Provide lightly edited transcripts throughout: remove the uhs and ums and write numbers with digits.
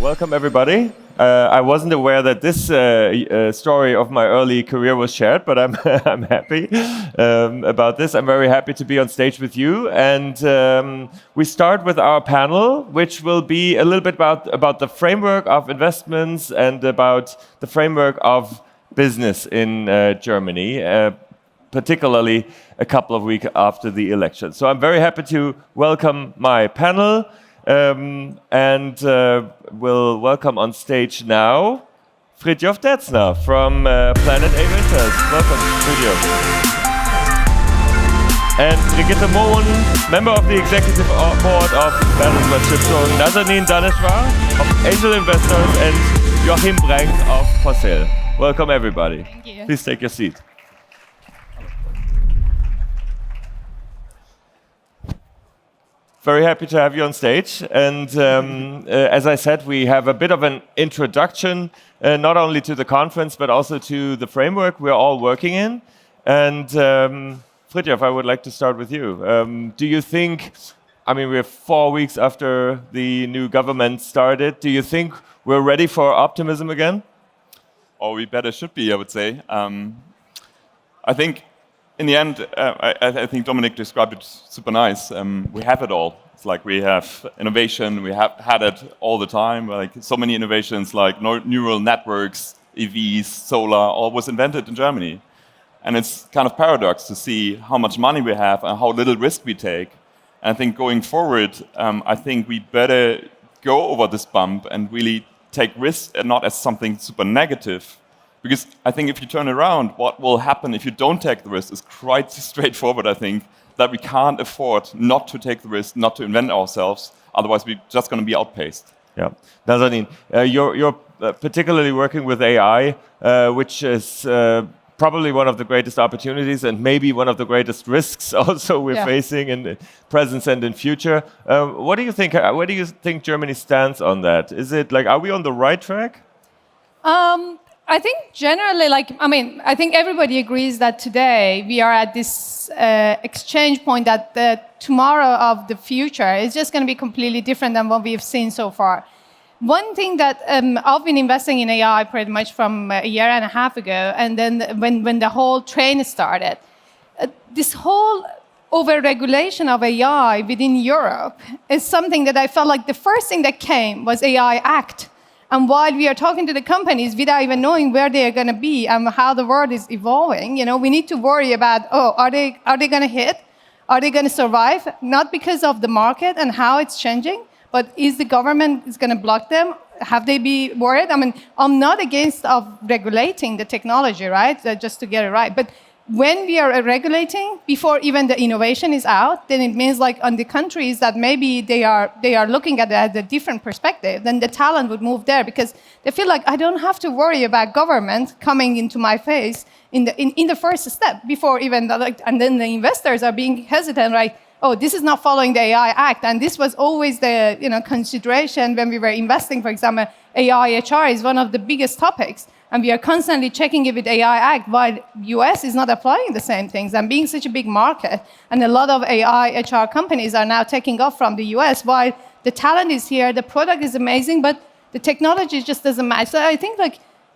Welcome, everybody. I wasn't aware that this story of my early career was shared, but I'm, I'm happy about this. I'm very happy to be on stage with you. And we start with our panel, which will be a little bit about the framework of investments and about the framework of business in Germany, particularly a couple of weeks after the election. So I'm very happy to welcome my panel. We'll welcome on stage now Fridtjof Detzner from Planet A Ventures. Welcome, Fridtjof. And Brigitte Mohn, member of the executive board of Management Stiftung, Nazanin Daneshwar of Angel Investors, and Joachim Brenk of Porcel. Welcome, everybody. Thank you. Please take your seat. Very happy to have you on stage. And as I said, we have a bit of an introduction, not only to the conference, but also to the framework we're all working in. And Fridtjof, I would like to start with you. Do you think, I mean, we're 4 weeks after the new government started. Do you think we're ready for optimism again? Or we better should be, I would say. I think in the end, I think Dominic described it super nice. We have it all. It's like we have innovation, we have had it all the time. Like so many innovations like neural networks, EVs, solar, all was invented in Germany. And it's kind of paradox to see how much money we have and how little risk we take. And I think going forward, I think we better go over this bump and really take risks and not as something super negative. Because I think if you turn around, what will happen if you don't take the risk is quite straightforward, I think, that we can't afford not to take the risk, not to invent ourselves. Otherwise, we're just going to be outpaced. Yeah. Nazanin, you're particularly working with AI, which is probably one of the greatest opportunities and maybe one of the greatest risks also we're facing in the present and in future. What do you think? Where do you think Germany stands on that? Is it like, are we on the right track? I think generally, I think everybody agrees that today we are at this exchange point that the tomorrow of the future is just going to be completely different than what we've seen so far. One thing that I've been investing in AI pretty much from a year and a half ago, and then when the whole train started, this whole over-regulation of AI within Europe is something that I felt like the first thing that came was AI Act. And while we are talking to the companies without even knowing where they are going to be and how the world is evolving, we need to worry about, are they going to hit? Are they going to survive? Not because of the market and how it's changing, but is the government going to block them? Have they be worried? I mean, I'm not against of regulating the technology, right? Just to get it right. But when we are regulating before even the innovation is out, then it means like on the countries that maybe they are looking at it at a different perspective, then the talent would move there because they feel like I don't have to worry about government coming into my face in the first step before even and then the investors are being hesitant, right? Oh, this is not following the AI Act, and this was always the consideration when we were investing. For example, AI HR is one of the biggest topics. And we are constantly checking it with AI Act, while US is not applying the same things. And being such a big market, and a lot of AI HR companies are now taking off from the US, while the talent is here, the product is amazing, but the technology just doesn't match. So I think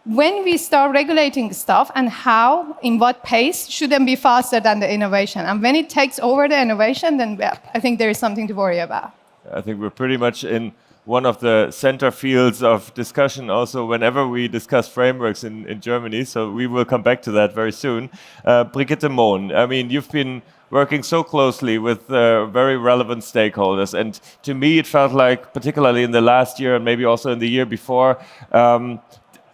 when we start regulating stuff and how, in what pace, shouldn't be faster than the innovation. And when it takes over the innovation, then I think there is something to worry about. I think we're pretty much in one of the center fields of discussion also whenever we discuss frameworks in Germany, so we will come back to that very soon. Brigitte Mohn, I mean, you've been working so closely with very relevant stakeholders, and to me it felt like, particularly in the last year and maybe also in the year before,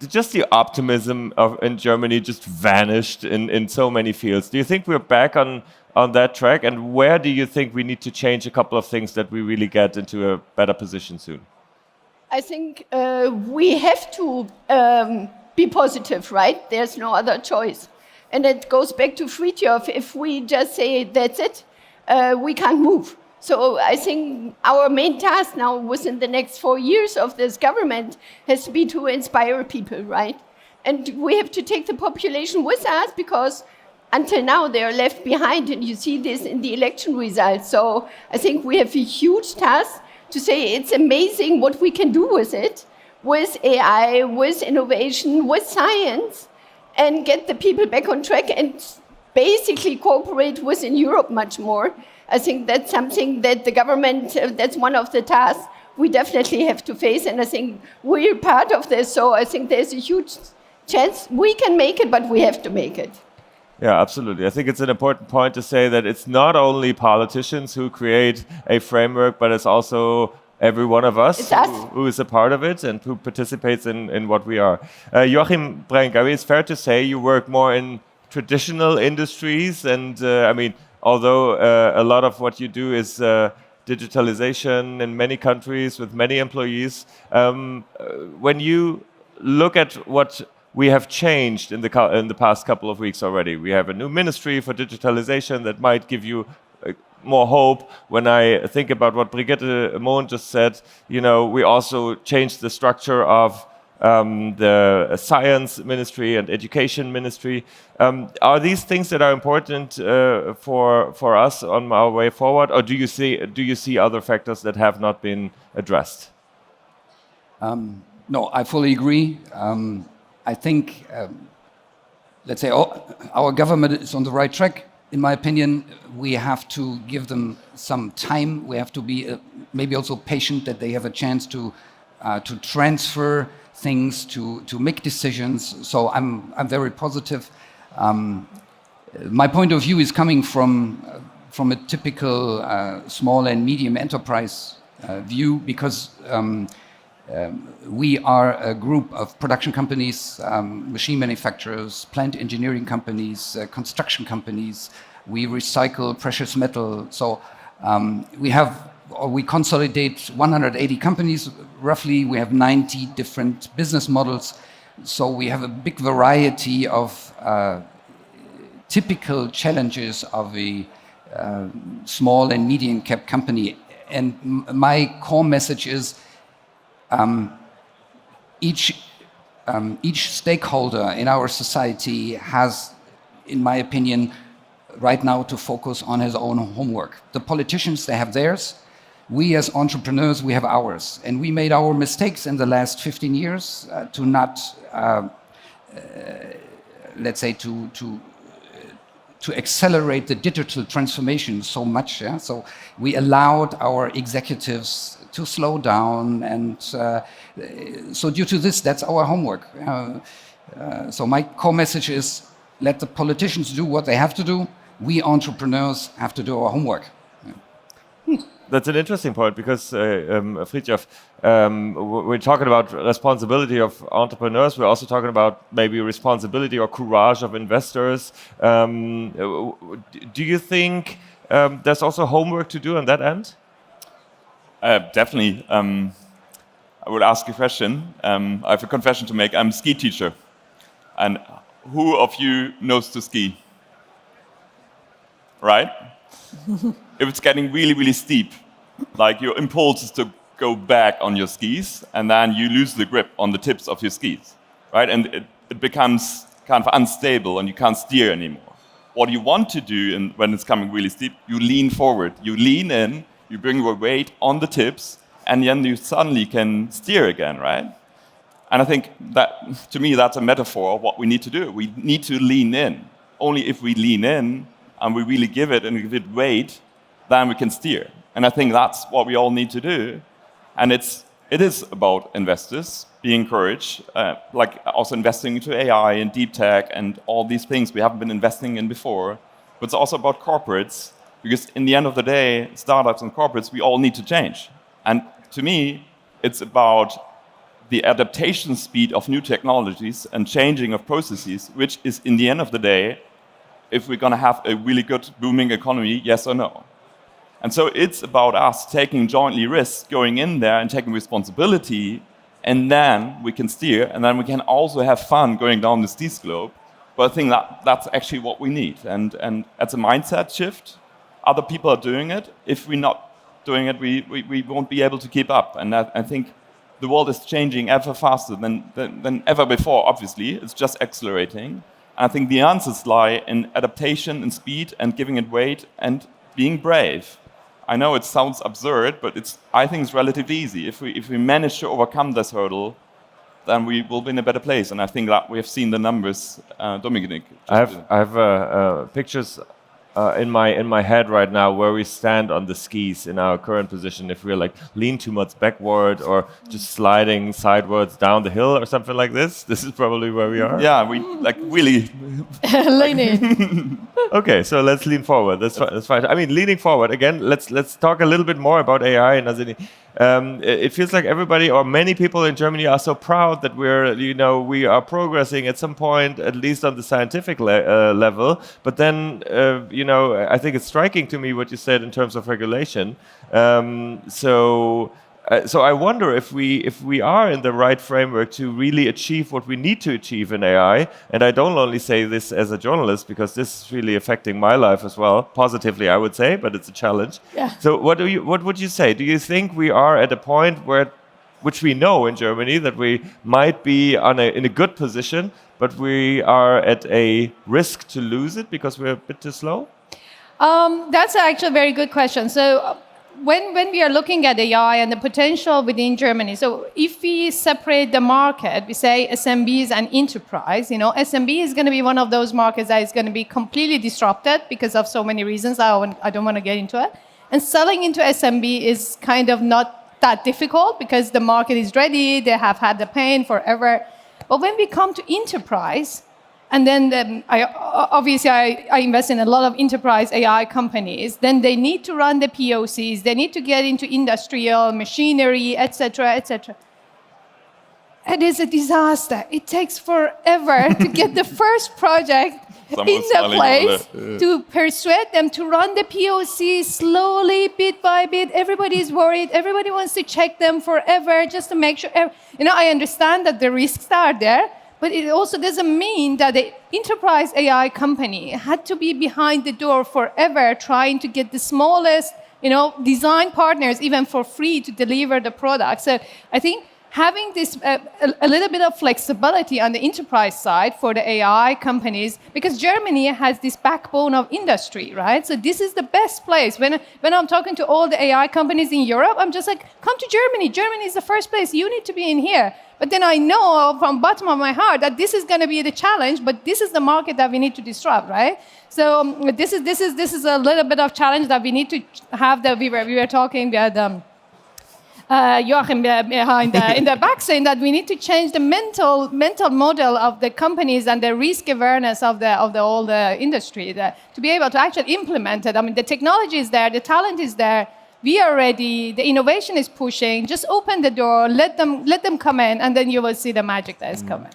just the optimism in Germany just vanished in so many fields. Do you think we're back on that track, and where do you think we need to change a couple of things that we really get into a better position soon? I think we have to be positive, right? There's no other choice. And it goes back to Fridtjof. If we just say, that's it, we can't move. So I think our main task now within the next 4 years of this government has to be to inspire people, right? And we have to take the population with us because until now they are left behind, and you see this in the election results. So I think we have a huge task to say it's amazing what we can do with it, with AI, with innovation, with science, and get the people back on track and basically cooperate within Europe much more. I think that's something that the government, that's one of the tasks we definitely have to face, and I think we're part of this, so I think there's a huge chance we can make it, but we have to make it. Yeah, absolutely. I think it's an important point to say that it's not only politicians who create a framework, but it's also every one of us who is a part of it and who participates in what we are. Joachim Brenk, I mean, it's fair to say you work more in traditional industries, and I mean, although a lot of what you do is digitalization in many countries with many employees, when you look at what we have changed in the past couple of weeks already, we have a new ministry for digitalization that might give you more hope. When I think about what Brigitte Mohn just said, you know, we also changed the structure of the science ministry and education ministry. Are these things that are important for us on our way forward, or do you see other factors that have not been addressed? No, I fully agree. I think, let's say, our government is on the right track. In my opinion, we have to give them some time. We have to be maybe also patient that they have a chance to transfer things, to make decisions. So I'm very positive. My point of view is coming from a typical small and medium enterprise view, because we are a group of production companies, machine manufacturers, plant engineering companies, construction companies. We recycle precious metal. So we consolidate 180 companies roughly. We have 90 different business models. So we have a big variety of typical challenges of a small and medium cap company. And my core message is, each stakeholder in our society has, in my opinion, right now to focus on his own homework. The politicians, they have theirs. We as entrepreneurs, we have ours. And we made our mistakes in the last 15 years to not, let's say, to accelerate the digital transformation so much. Yeah? So we allowed our executives to slow down, and so due to this, that's our homework. So my core message is, let the politicians do what they have to do. We entrepreneurs have to do our homework. That's an interesting point, because Fridtjof, we're talking about responsibility of entrepreneurs. We're also talking about maybe responsibility or courage of investors. Do you think there's also homework to do on that end? Definitely. I would ask a question. I have a confession to make. I'm a ski teacher. And who of you knows to ski? Right? If it's getting really, really steep, like your impulse is to go back on your skis, and then you lose the grip on the tips of your skis, right? And it becomes kind of unstable, and you can't steer anymore. What you want to do when it's coming really steep, you lean forward, you lean in, you bring your weight on the tips, and then you suddenly can steer again, right? And I think that, to me, that's a metaphor of what we need to do. We need to lean in. Only if we lean in and we really give it weight, then we can steer. And I think that's what we all need to do. And it is about investors being encouraged, like also investing into AI and deep tech and all these things we haven't been investing in before. But it's also about corporates, because in the end of the day, startups and corporates, we all need to change. And to me, it's about the adaptation speed of new technologies and changing of processes, which is, in the end of the day, if we're going to have a really good booming economy, yes or no. And so it's about us taking jointly risks, going in there and taking responsibility, and then we can steer, and then we can also have fun going down the ski slope. But I think that's actually what we need. And it's a mindset shift. Other people are doing it. If we're not doing it, we won't be able to keep up. And I think the world is changing ever faster than ever before, obviously. It's just accelerating. And I think the answers lie in adaptation and speed and giving it weight and being brave. I know it sounds absurd, but I think it's relatively easy. If we manage to overcome this hurdle, then we will be in a better place. And I think that we have seen the numbers, Dominic. I have pictures in my head right now where we stand on the skis in our current position. If we're like lean too much backward or just sliding sideways down the hill or something like this, this is probably where we are. Yeah, we like really. Leaning. Okay, so let's lean forward. That's fine. I mean, leaning forward again. Let's talk a little bit more about AI. Nazini. It feels like everybody or many people in Germany are so proud that we are progressing at some point, at least on the scientific level. But then, I think it's striking to me what you said in terms of regulation. So I wonder if we are in the right framework to really achieve what we need to achieve in AI. And I don't only say this as a journalist, because this is really affecting my life as well, positively, I would say, but it's a challenge. Yeah. So what would you say? Do you think we are at a point which we know in Germany, that we might be in a good position, but we are at a risk to lose it because we're a bit too slow? That's actually a very good question. So when we are looking at AI and the potential within Germany, so if we separate the market, we say SMBs and enterprise, SMB is going to be one of those markets that is going to be completely disrupted because of so many reasons. I don't want to get into it. And selling into SMB is kind of not that difficult because the market is ready. They have had the pain forever. But when we come to enterprise, and then I invest in a lot of enterprise AI companies. Then they need to run the POCs. They need to get into industrial machinery, etc., etc. It is a disaster. It takes forever to get the first project in the place, to persuade them to run the POC slowly, bit by bit. Everybody is worried. Everybody wants to check them forever just to make sure. I understand that the risks are there. But it also doesn't mean that the enterprise AI company had to be behind the door forever trying to get the smallest, design partners even for free to deliver the product. So I think having this a little bit of flexibility on the enterprise side for the AI companies, because Germany has this backbone of industry, right? So this is the best place. When I'm talking to all the AI companies in Europe, I'm just like, come to Germany. Germany is the first place. You need to be in here. But then I know from the bottom of my heart that this is going to be the challenge, but this is the market that we need to disrupt, right? So this is a little bit of challenge that we need to have. That we were talking about Joachim behind in the back, saying that we need to change the mental model of the companies and the risk awareness of the whole industry to be able to actually implement it. I mean, the technology is there, the talent is there. We are ready. The innovation is pushing. Just open the door, let them come in, and then you will see the magic that is coming.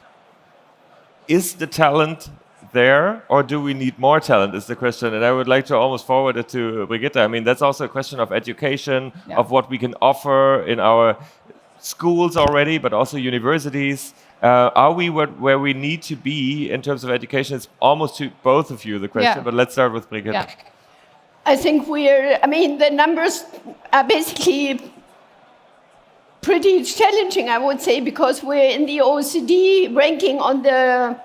Is the talent there, or do we need more talent? Is the question, and I would like to almost forward it to Brigitte. I mean, that's also a question of education, of what we can offer in our schools already, but also universities. Are we where we need to be in terms of education? It's almost to both of you the question, but let's start with Brigitte. Yeah. I think the numbers are basically pretty challenging, I would say, because we're in the OECD ranking on the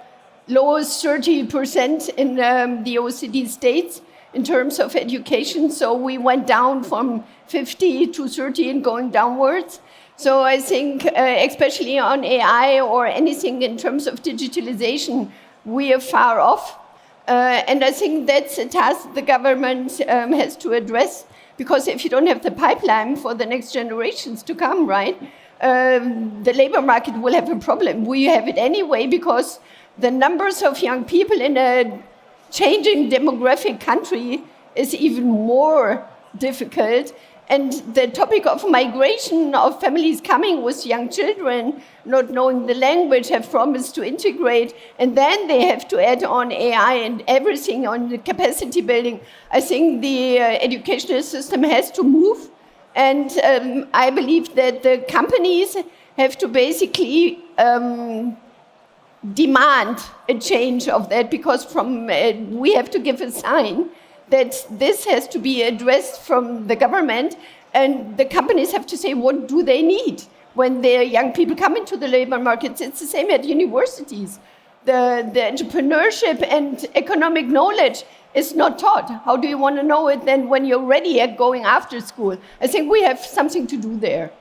lowest 30% in the OECD states in terms of education. So we went down from 50 to 30 and going downwards. So I think, especially on AI or anything in terms of digitalization, we are far off. And I think that's a task the government has to address, because if you don't have the pipeline for the next generations to come, right, the labor market will have a problem. We have it anyway, because the numbers of young people in a changing demographic country is even more difficult. And the topic of migration of families coming with young children, not knowing the language, have promised to integrate, and then they have to add on AI and everything on the capacity building. I think the educational system has to move, and I believe that the companies have to basically demand a change of that, because we have to give a sign that this has to be addressed from the government, and the companies have to say, what do they need when their young people come into the labor markets? It's the same at universities. The entrepreneurship and economic knowledge is not taught. How do you want to know it then when you're ready at going after school? I think we have something to do there.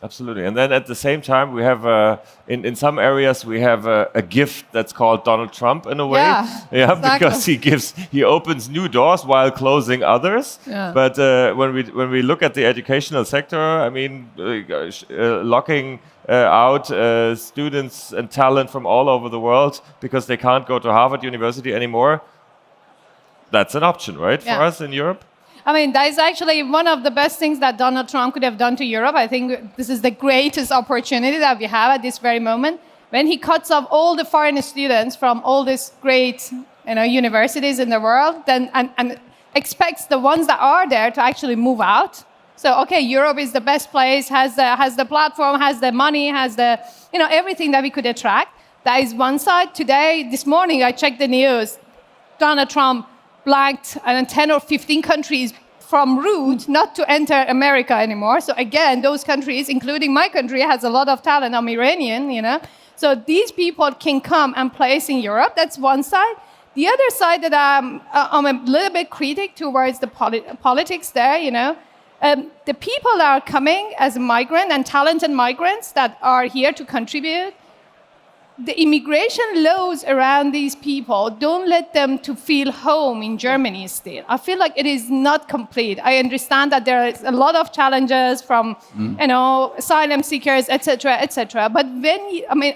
Absolutely. And then at the same time, we have, in some areas, we have a gift that's called Donald Trump in a way. Yeah, Because he opens new doors while closing others. Yeah. But when we look at the educational sector, I mean, locking out students and talent from all over the world because they can't go to Harvard University anymore, that's an option, right, for Yeah. us in Europe? I mean, that is actually one of the best things that Donald Trump could have done to Europe. I think this is the greatest opportunity that we have at this very moment. When he cuts off all the foreign students from all these great universities in the world, then and expects the ones that are there to actually move out. So, okay, Europe is the best place, has the platform, has the money, has the everything that we could attract. That is one side. Today, this morning, I checked the news. Donald Trump blanked 10 or 15 countries from route not to enter America anymore. So again, those countries, including my country, has a lot of talent. I'm Iranian, So these people can come and place in Europe. That's one side. The other side that I'm a little bit critic towards the politics there, the people that are coming as migrant and talented migrants that are here to contribute, the immigration laws around these people don't let them to feel home in Germany still. I feel like it is not complete. I understand that there is a lot of challenges from, asylum seekers, etc., etc. But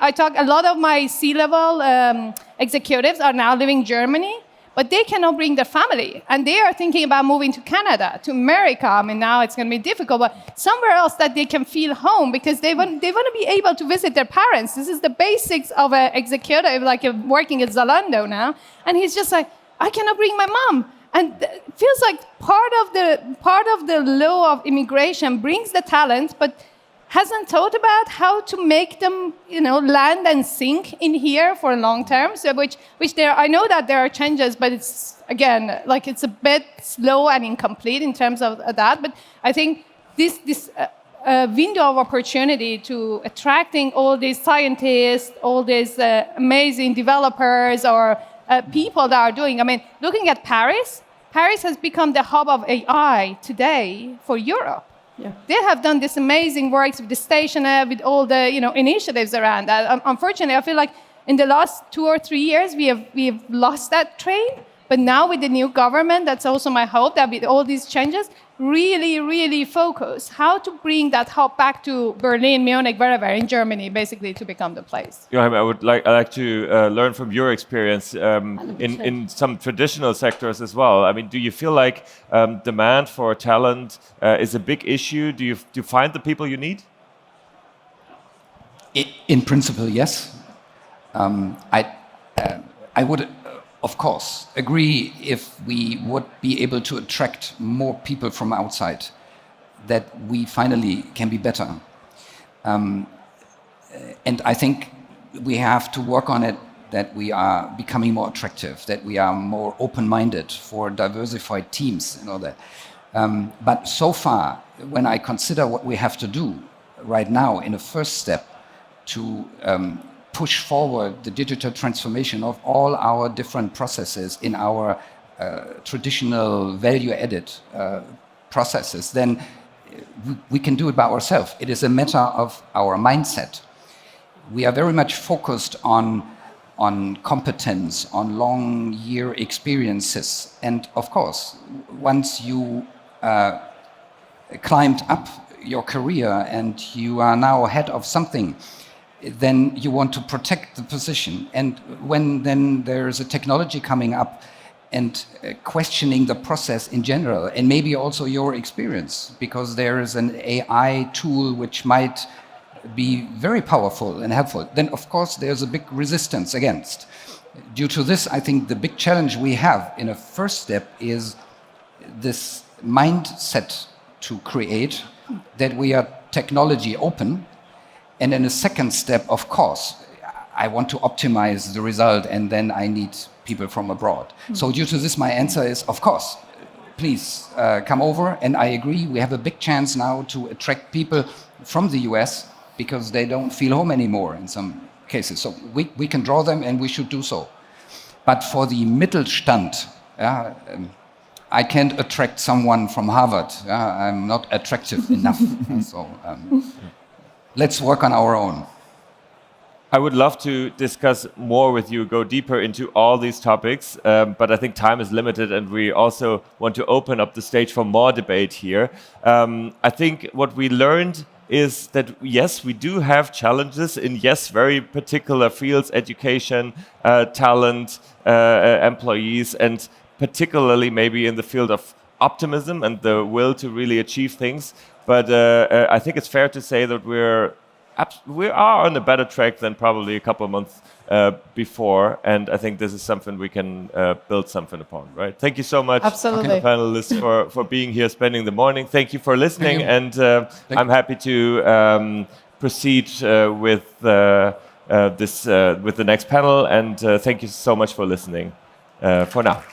I talk, a lot of my C-level executives are now living in Germany, but they cannot bring their family. And they are thinking about moving to Canada, to America. I mean, now it's going to be difficult, but somewhere else that they can feel home because they want to be able to visit their parents. This is the basics of an executive, like working at Zalando now. And he's just like, I cannot bring my mom. And it feels like part of the law of immigration brings the talent, but hasn't thought about how to make them, land and sink in here for long term. So which there, I know that there are changes, but it's again it's a bit slow and incomplete in terms of that. But I think this window of opportunity to attracting all these scientists, all these amazing developers or people that are doing. I mean, looking at Paris has become the hub of AI today for Europe. Yeah. They have done this amazing work with the station, with all the initiatives around that. Unfortunately, I feel like in the last 2 or 3 years we have lost that train. But now with the new government, that's also my hope that with all these changes, really focus how to bring that hub back to Berlin, Munich, wherever in Germany, basically to become the place. Joachim, I'd like to learn from your experience in some traditional sectors as well. I mean, do you feel like demand for talent is a big issue? Do you find the people you need? In principle, yes. I would, of course, agree if we would be able to attract more people from outside, that we finally can be better. And I think we have to work on it, that we are becoming more attractive, that we are more open-minded for diversified teams and all that. But so far, when I consider what we have to do right now in a first step to push forward the digital transformation of all our different processes in our traditional value-added processes, then we can do it by ourselves. It is a matter of our mindset. We are very much focused on competence, on long year experiences. And of course, once you climbed up your career and you are now head of something, then you want to protect the position. And when then there's a technology coming up and questioning the process in general, and maybe also your experience, because there is an AI tool which might be very powerful and helpful, then of course there's a big resistance against. Due to this, I think the big challenge we have in a first step is this mindset to create that we are technology open. And in a second step, of course, I want to optimize the result, and then I need people from abroad. So due to this, my answer is, of course, please come over. And I agree, we have a big chance now to attract people from the US because they don't feel home anymore in some cases. So we can draw them, and we should do so. But for the Mittelstand, I can't attract someone from Harvard. I'm not attractive enough. So let's work on our own. I would love to discuss more with you, go deeper into all these topics, but I think time is limited and we also want to open up the stage for more debate here. I think what we learned is that, yes, we do have challenges in, yes, very particular fields, education, talent, employees, and particularly maybe in the field of optimism and the will to really achieve things. But I think it's fair to say that we are on a better track than probably a couple of months before, and I think this is something we can build something upon, right? Thank you so much, Absolutely. panelists, for being here, spending the morning. Thank you for listening, and I'm happy to proceed with with the next panel, and thank you so much for listening for now.